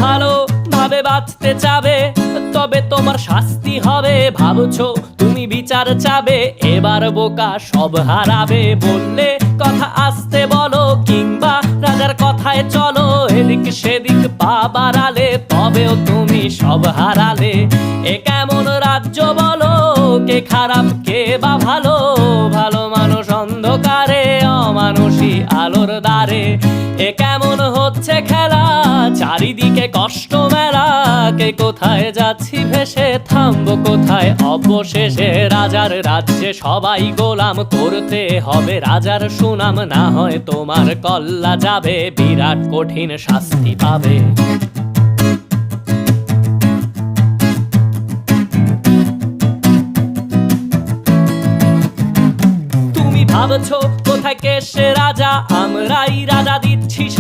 ভালো ভাবে বাঁচতে চাবে, তবে তোমার শাস্তি হবে। ভাবছো তুমি বিচার চাবে, এবার বোকা সব হারাবে। বললে কথা আসতে বলো, কিংবা রাজার কথায় চলো, এদিক সেদিক পা বাড়ালে তবেও তুমি সব হারালে। এ কেমন রাজ্য বলো, কে খারাপ কে বা ভালো? ভালো মানুষ অন্ধকারে, অমানুষী আলোর দ্বারে। এ কেমন হচ্ছে খেলা, চারিদিকে কষ্ট মেলা। কে কোথায় যাচ্ছি ভেসে, থামবো কোথায় অবশেষে? রাজার রাজ্যে সবাই গোলাম, করতে হবে রাজার সুনাম। না হয় তোমার কল্লা যাবে, বিরাট কঠিন শাস্তি পাবে। ভাবছো কোথায় কে সে রাজা, আমরাই রাজা দিচ্ছি